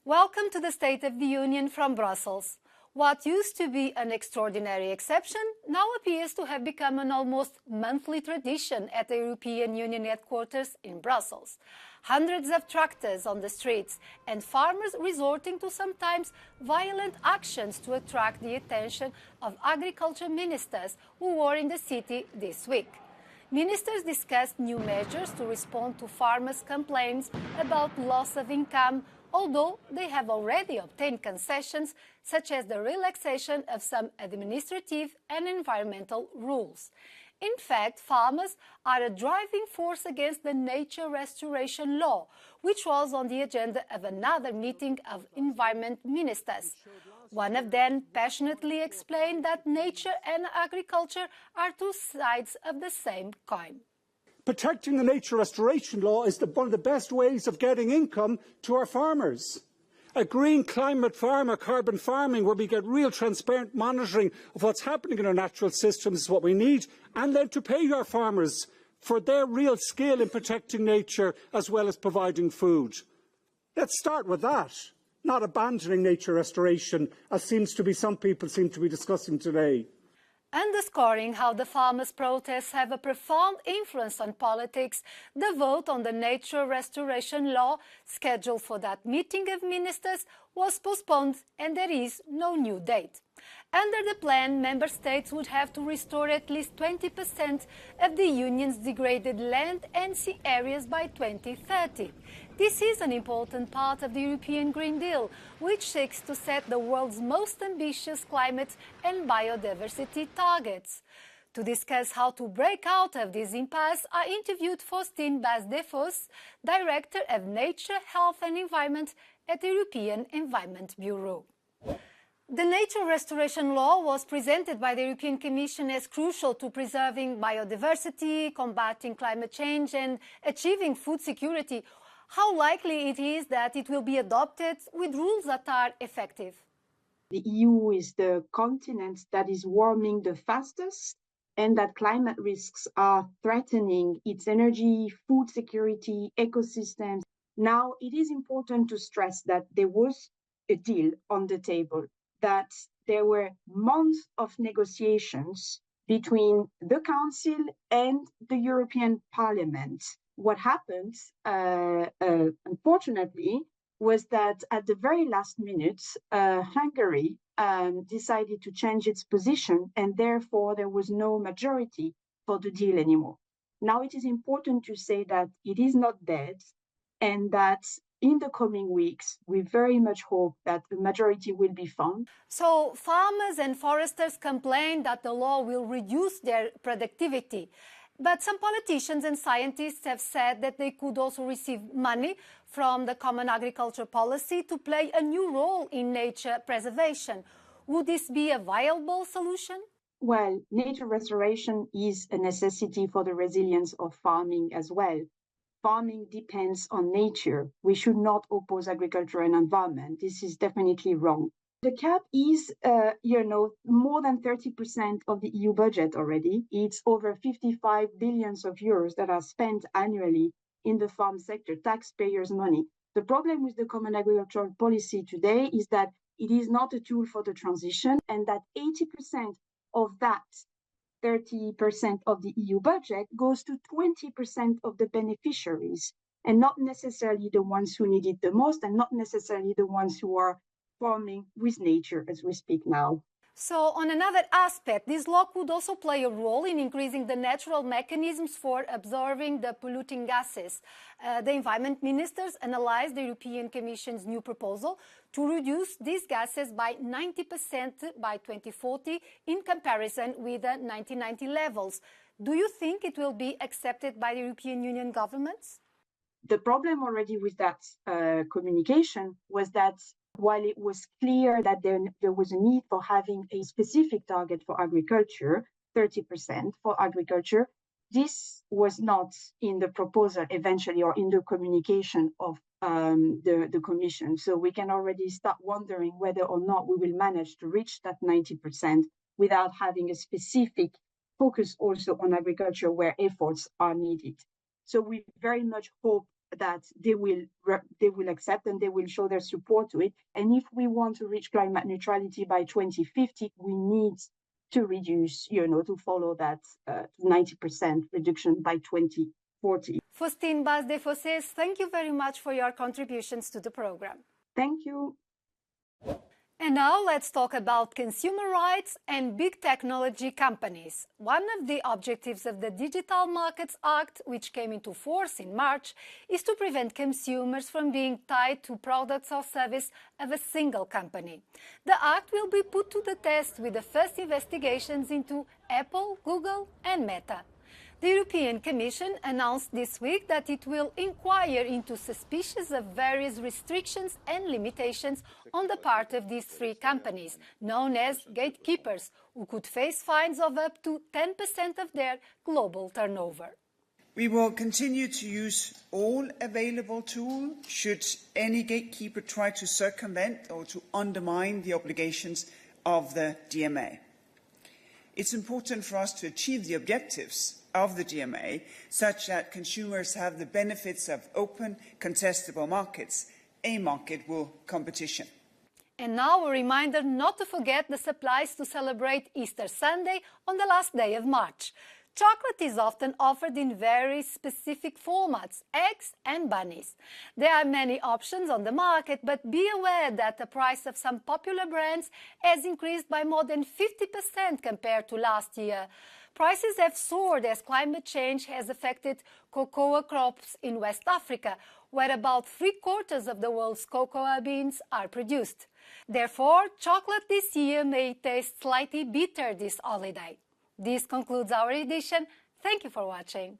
Welcome to the State of the Union from Brussels. What used to be an extraordinary exception now appears to have become an almost monthly tradition at the European Union headquarters in Brussels. Hundreds of tractors on the streets and farmers resorting to sometimes violent actions to attract the attention of agriculture ministers who were in the city this week. Ministers discussed new measures to respond to farmers' complaints about loss of income, although they have already obtained concessions such as the relaxation of some administrative and environmental rules. In fact, farmers are a driving force against the nature restoration law, which was on the agenda of another meeting of environment ministers. One of them passionately explained that nature and agriculture are two sides of the same coin. Protecting the nature restoration law is one of the best ways of getting income to our farmers. A green climate farm or carbon farming where we get real transparent monitoring of what's happening in our natural systems is what we need, and then to pay our farmers for their real skill in protecting nature as well as providing food. Let's start with that, not abandoning nature restoration as some people seem to be discussing today. Underscoring how the farmers' protests have a profound influence on politics, the vote on the nature restoration law, scheduled for that meeting of ministers, was postponed and there is no new date. Under the plan, member states would have to restore at least 20% of the Union's degraded land and sea areas by 2030. This is an important part of the European Green Deal, which seeks to set the world's most ambitious climate and biodiversity targets. To discuss how to break out of this impasse, I interviewed Faustine Bas-Defossez, Director of Nature, Health and Environment at the European Environment Bureau. The nature restoration law was presented by the European Commission as crucial to preserving biodiversity, combating climate change and achieving food security. How likely it is that it will be adopted with rules that are effective? The EU is the continent that is warming the fastest, and that climate risks are threatening its energy, food security, ecosystems. Now, it is important to stress that there was a deal on the table, that there were months of negotiations between the Council and the European Parliament. What happened, unfortunately, was that at the very last minute, Hungary decided to change its position, and therefore there was no majority for the deal anymore. Now it is important to say that it is not dead, and that in the coming weeks, we very much hope that a majority will be found. So farmers and foresters complain that the law will reduce their productivity. But some politicians and scientists have said that they could also receive money from the Common Agriculture Policy to play a new role in nature preservation. Would this be a viable solution? Well, nature restoration is a necessity for the resilience of farming as well. Farming depends on nature. We should not oppose agriculture and environment. This is definitely wrong. The cap is, more than 30% of the EU budget already. It's over 55 billions of euros that are spent annually in the farm sector, taxpayers' money. The problem with the Common Agricultural Policy today is that it is not a tool for the transition, and that 80% of that 30% of the EU budget goes to 20% of the beneficiaries, and not necessarily the ones who need it the most, and not necessarily the ones who are farming with nature as we speak now. So on another aspect, this law could also play a role in increasing the natural mechanisms for absorbing the polluting gases. The environment ministers analyzed the European Commission's new proposal to reduce these gases by 90% by 2040 in comparison with the 1990 levels. Do you think it will be accepted by the European Union governments? The problem already with that communication was that while it was clear that there was a need for having a specific target for agriculture, 30% for agriculture, this was not in the proposal eventually or in the communication of the Commission. So we can already start wondering whether or not we will manage to reach that 90% without having a specific focus also on agriculture where efforts are needed. So we very much hope that they will accept and they will show their support to it. And if we want to reach climate neutrality by 2050, we need to reduce, to follow that 90% reduction by 2040. Faustine Bas-Defossez, thank you very much for your contributions to the program. Thank you. And now let's talk about consumer rights and big technology companies. One of the objectives of the Digital Markets Act, which came into force in March, is to prevent consumers from being tied to products or service of a single company. The act will be put to the test with the first investigations into Apple, Google and Meta. The European Commission announced this week that it will inquire into suspicions of various restrictions and limitations on the part of these three companies, known as gatekeepers, who could face fines of up to 10% of their global turnover. We will continue to use all available tools should any gatekeeper try to circumvent or to undermine the obligations of the DMA. It's important for us to achieve the objectives of the DMA, such that consumers have the benefits of open, contestable markets, a market-will competition. And now a reminder not to forget the supplies to celebrate Easter Sunday on the last day of March. Chocolate is often offered in very specific formats, eggs and bunnies. There are many options on the market, but be aware that the price of some popular brands has increased by more than 50% compared to last year. Prices have soared as climate change has affected cocoa crops in West Africa, where about 3/4 of the world's cocoa beans are produced. Therefore, chocolate this year may taste slightly bitter this holiday. This concludes our edition. Thank you for watching.